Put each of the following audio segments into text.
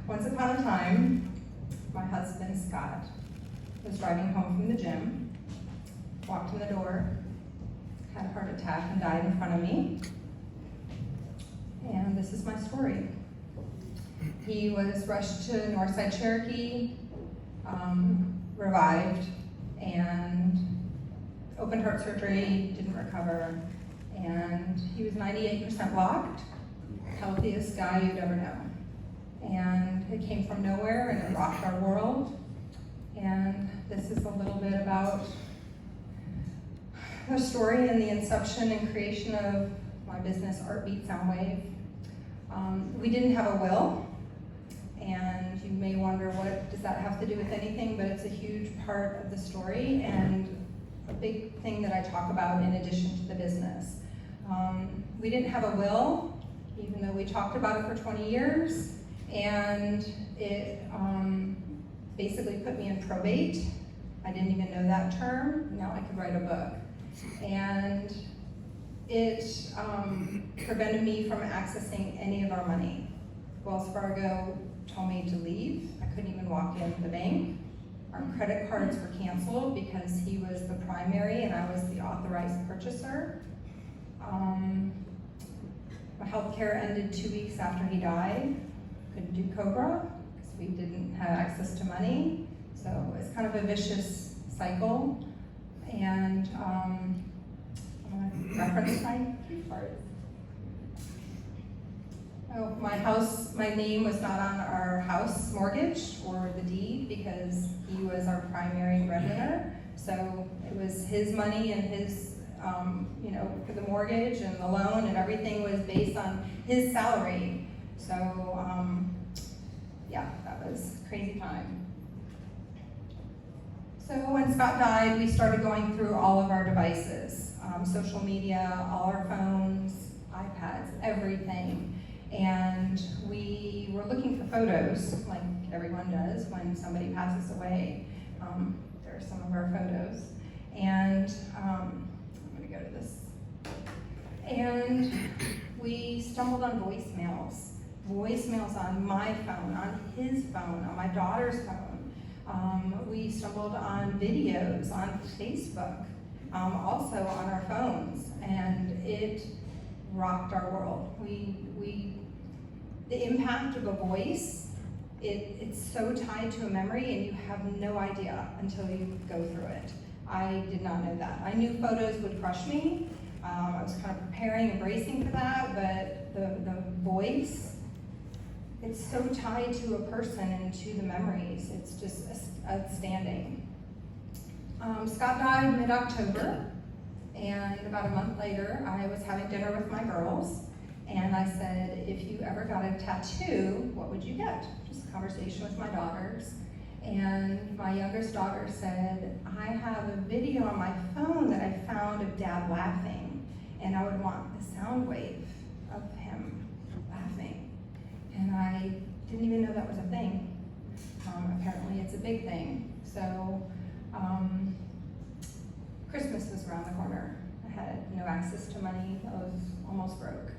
Once upon a time, my husband, Scott, was driving home from the gym, walked in the door, had a heart attack, and died in front of me. And this is my story. He was rushed to Northside Cherokee, revived, and open heart surgery, didn't recover, and he was 98% blocked, healthiest guy you'd ever know. And it came from nowhere and it rocked our world. And this is a little bit about the story and the inception and creation of my business, ArtBeat Soundwave. We didn't have a will, and you may wonder what does that have to do with anything, but it's a huge part of the story and a big thing that I talk about in addition to the business. We didn't have a will, even though we talked about it for 20 years, and it basically put me in probate. I didn't even know that term. Now I could write a book. And it prevented me from accessing any of our money. Wells Fargo told me to leave. I couldn't even walk in the bank. Our credit cards were canceled because he was the primary and I was the authorized purchaser. My health care ended 2 weeks after he died. Couldn't do COBRA because we didn't have access to money. So it's kind of a vicious cycle. And I'm gonna reference my key card. Oh, my name was not on our house mortgage or the deed because he was our primary breadwinner. So it was his money and his, for the mortgage and the loan and everything was based on his salary. So, yeah, that was a crazy time. So when Scott died, we started going through all of our devices, social media, all our phones, iPads, everything. And we were looking for photos, like everyone does when somebody passes away. There are some of our photos. And I'm gonna go to this. And we stumbled on voicemails on my phone, on his phone, on my daughter's phone. We stumbled on videos on Facebook, also on our phones, and it rocked our world. The impact of a voice, it's so tied to a memory and you have no idea until you go through it. I did not know that. I knew photos would crush me. I was kind of preparing and bracing for that, but the voice, it's so tied to a person and to the memories. It's just outstanding. Scott died mid-October, and about a month later, I was having dinner with my girls, and I said, if you ever got a tattoo, what would you get? Just a conversation with my daughters. And my youngest daughter said, I have a video on my phone that I found of Dad laughing, and I would want the sound wave of him laughing. And I didn't even know that was a thing. Apparently it's a big thing. So Christmas was around the corner. I had no access to money. I was almost broke.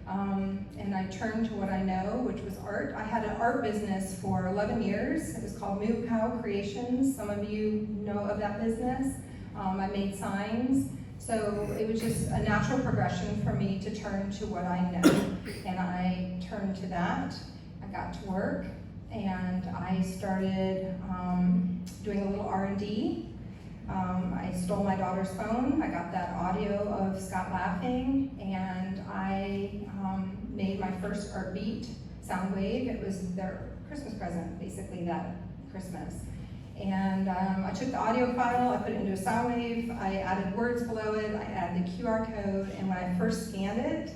And I turned to what I know, which was art. I had an art business for 11 years. It was called Moo Cow Creations. Some of you know of that business. I made signs. So it was just a natural progression for me to turn to what I know. And I turned to that. I got to work and I started doing a little R&D. I stole my daughter's phone. I got that audio of Scott laughing, and I made my first ArtBeat Soundwave. It was their Christmas present, basically, that Christmas. And I took the audio file, I put it into a Soundwave, I added words below it, I added the QR code, and when I first scanned it,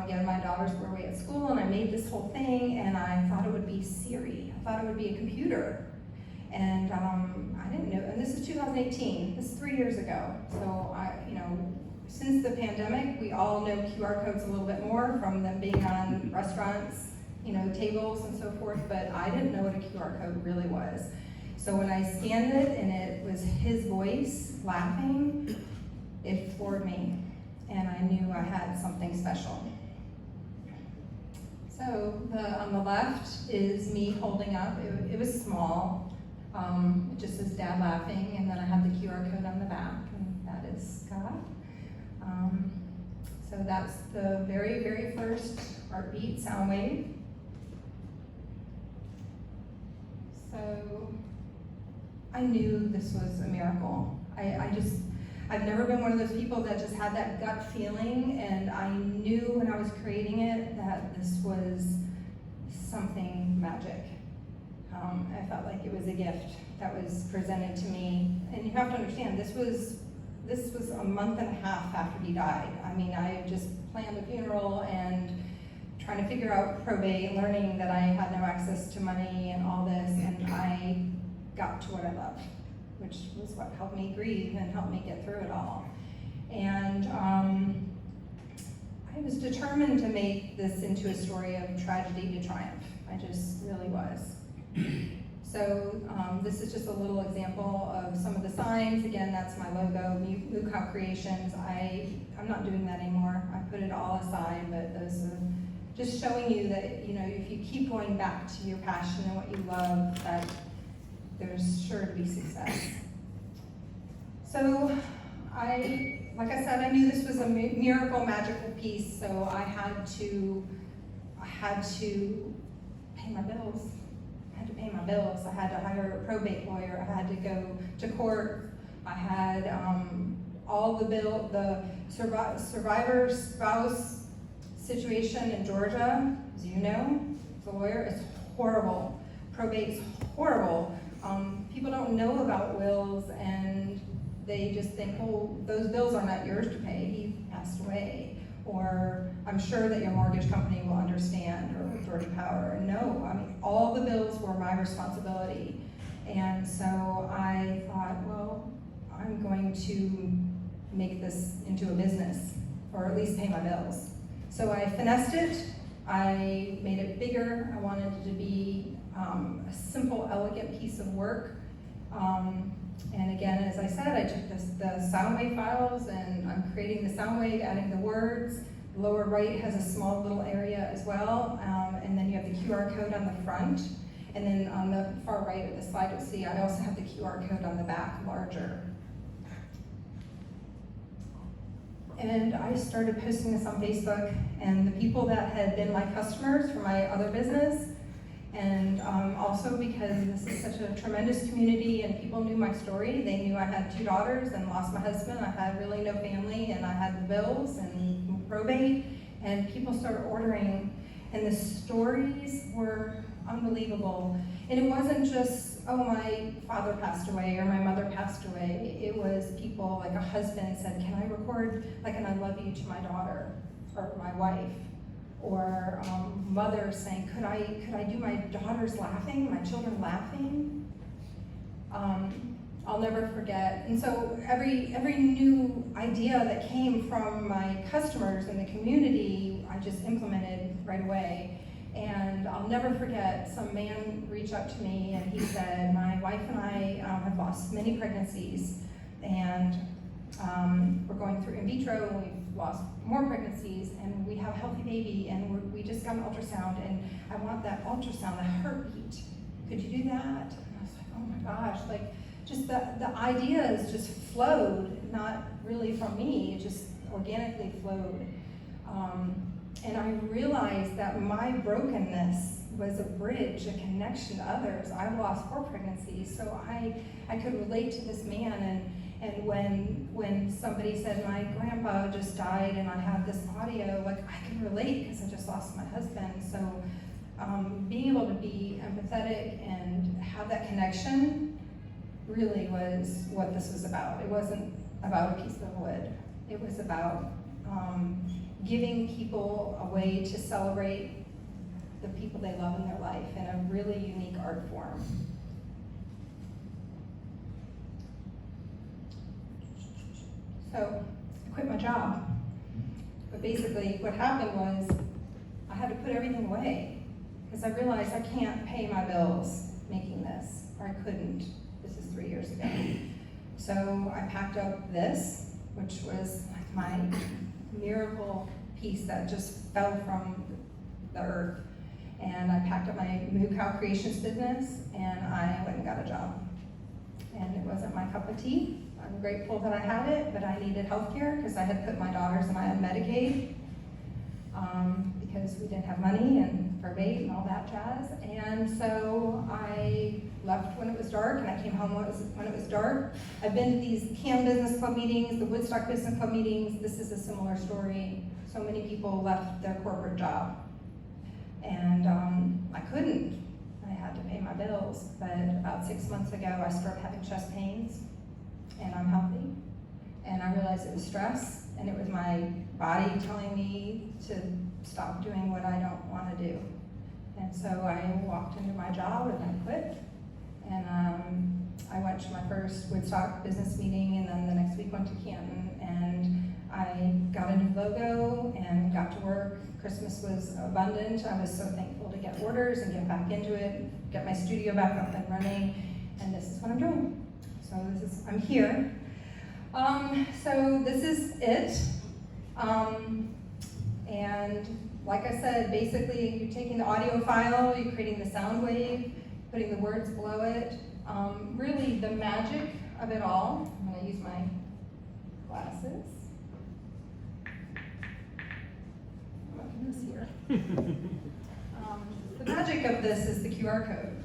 again, my daughters were away at school, and I made this whole thing, and I thought it would be Siri. I thought it would be a computer. And I didn't know, and this is 2018, this is 3 years ago. So since the pandemic, we all know QR codes a little bit more from them being on restaurants, tables and so forth, but I didn't know what a QR code really was. So when I scanned it and it was his voice laughing, it floored me, and I knew I had something special. So on the left is me holding up. It was small. It just says Dad laughing, and then I have the QR code on the back, and that is Scott. So that's the very, very first ArtBeat Soundwave. So I knew this was a miracle. I've never been one of those people that just had that gut feeling, and I knew when I was creating it that this was something magic. I felt like it was a gift that was presented to me. And you have to understand, this was a month and a half after he died. I mean, I had just planned a funeral and trying to figure out probate, learning that I had no access to money and all this, and I got to what I loved, which was what helped me grieve and helped me get through it all. And I was determined to make this into a story of tragedy to triumph. I just really was. So this is just a little example of some of the signs. Again, that's my logo, Luca Creations. I'm not doing that anymore. I put it all aside, but those are just showing you that, you know, if you keep going back to your passion and what you love, that there's sure to be success. So like I said, I knew this was a miracle, magical piece, so I had to pay my bills. I had to pay my bills. I had to hire a probate lawyer. I had to go to court. I had all the survivor spouse situation in Georgia, as you know, the lawyer is horrible. Probate's horrible. People don't know about wills, and they just think, oh, those bills are not yours to pay. He passed away. Or I'm sure that your mortgage company will understand, or Georgia Power. No, I mean, all the bills were my responsibility. And so I thought, well, I'm going to make this into a business, or at least pay my bills. So I finessed it. I made it bigger. I wanted it to be a simple, elegant piece of work. And again, as I said, I took the Soundwave files, and I'm creating the Soundwave, adding the words. The lower right has a small little area as well, and then you have the QR code on the front. And then on the far right of the slide, you'll see I also have the QR code on the back, larger. And I started posting this on Facebook, and the people that had been my customers for my other business, and also because this is such a tremendous community and people knew my story. They knew I had 2 daughters and lost my husband. I had really no family, and I had the bills and probate, and people started ordering, and the stories were unbelievable. And it wasn't just, oh, my father passed away or my mother passed away. It was people, like a husband said, can I record like an I love you to my daughter or my wife? Or mother saying, could I do my daughters laughing, my children laughing? I'll never forget. And so every new idea that came from my customers in the community, I just implemented right away. And I'll never forget, some man reached out to me and he said, my wife and I have lost many pregnancies, and we're going through in vitro, and we've lost more pregnancies, and we have a healthy baby, and we just got an ultrasound, and I want that ultrasound, the heartbeat. Could you do that? And I was like, oh my gosh, like just the ideas just flowed, not really from me, it just organically flowed. And I realized that my brokenness was a bridge, a connection to others. I lost 4 pregnancies, so I could relate to this man, and when somebody said my grandpa just died and I have this audio, like I could relate because I just lost my husband. So being able to be empathetic and have that connection really was what this was about. It wasn't about a piece of wood. It was about giving people a way to celebrate the people they love in their life in a really unique art form. So I quit my job. But basically what happened was I had to put everything away because I realized I can't pay my bills making this, or I couldn't. This is 3 years ago. So I packed up this, which was like my miracle piece that just fell from the earth. And I packed up my Moo Cow Creations business, and I went and got a job. And it wasn't my cup of tea. I'm grateful that I had it, but I needed health care because I had put my daughters and I on Medicaid because we didn't have money and probate and all that jazz. And so I left when it was dark, and I came home when it was dark. I've been to these CAM Business Club meetings, the Woodstock Business Club meetings. This is a similar story. So many people left their corporate job, and I couldn't. I had to pay my bills, but about 6 months ago, I started having chest pains, and I'm healthy. And I realized it was stress, and it was my body telling me to stop doing what I don't want to do. And so I walked into my job and I quit. And I went to my first Woodstock business meeting, and then the next week went to Canton, and I got a new logo and got to work. Christmas was abundant. I was so thankful to get orders and get back into it, get my studio back up and running, and this is what I'm doing. So I'm here. So this is it. And like I said, basically you're taking the audio file, you're creating the sound wave, putting the words below it. Really the magic of it all, I'm gonna use my glasses. I'm up in this here. The magic of this is the QR code,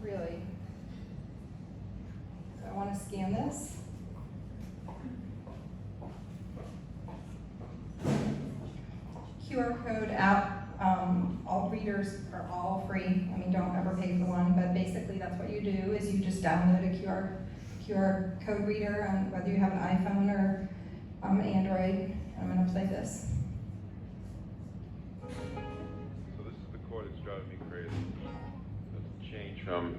really. So I wanna scan this. QR code app, all readers are all free. I mean, don't ever pay for one, but basically that's what you do, is you just download a QR code reader, whether you have an iPhone or Android. I'm gonna play this. So this is the chord that's driving me crazy. Let's change from...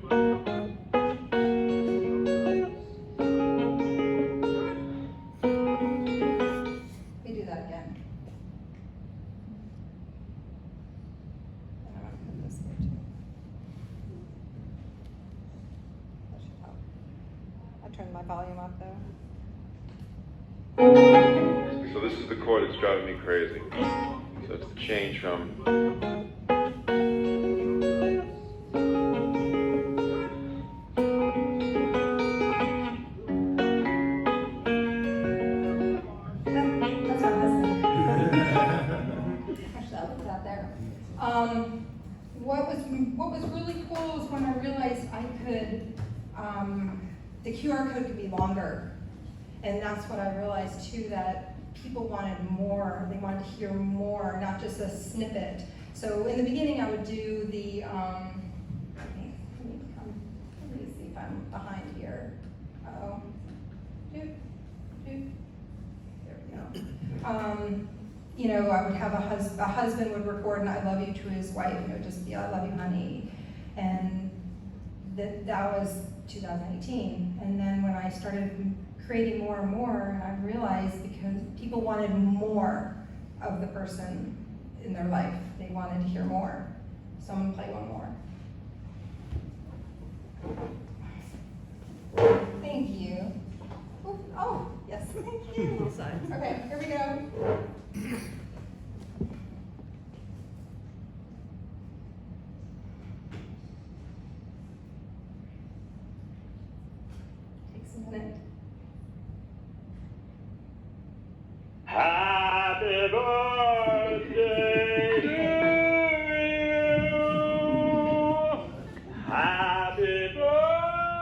Turn my volume up though. So this is the chord that's driving me crazy. So it's the change from... That's my husband. Actually, I'll put that there. What was really cool is when I realized I could, the QR code could be longer. And that's what I realized too, that people wanted more. They wanted to hear more, not just a snippet. So in the beginning I would do the, let me see if I'm behind here. Uh-oh. There we go. You know, I would have a husband would record an I love you to his wife, and it would just be I love you, honey. And that was 2018. And then when I started creating more and more, I realized because people wanted more of the person in their life. They wanted to hear more. So I'm gonna play one more. Thank you. Oh, yes, thank you. Okay, here we go. Takes a minute. Happy birthday to you. Happy birthday,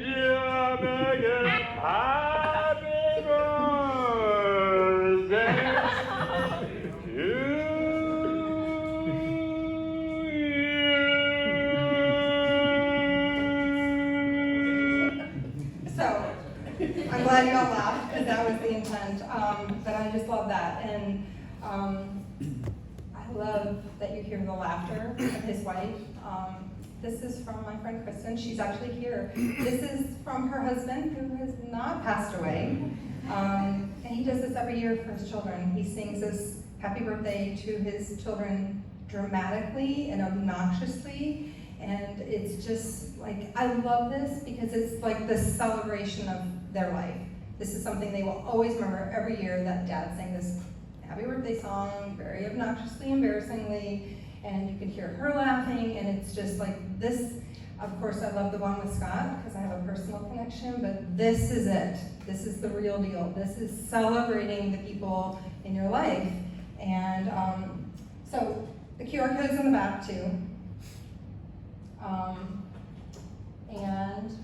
dear Megan. Happy birthday to you. So, I'm glad you all laughed, because that was the intent, but I just love that. And I love that you hear the laughter of his wife. This is from my friend Kristen, she's actually here. This is from her husband, who has not passed away. And he does this every year for his children. He sings this happy birthday to his children dramatically and obnoxiously. And it's just like, I love this because it's like the celebration of their life. This is something they will always remember every year, that dad sang this happy birthday song, very obnoxiously, embarrassingly, and you can hear her laughing, and it's just like this. Of course, I love the one with Scott because I have a personal connection, but this is it. This is the real deal. This is celebrating the people in your life. And so the QR code's in the back too. And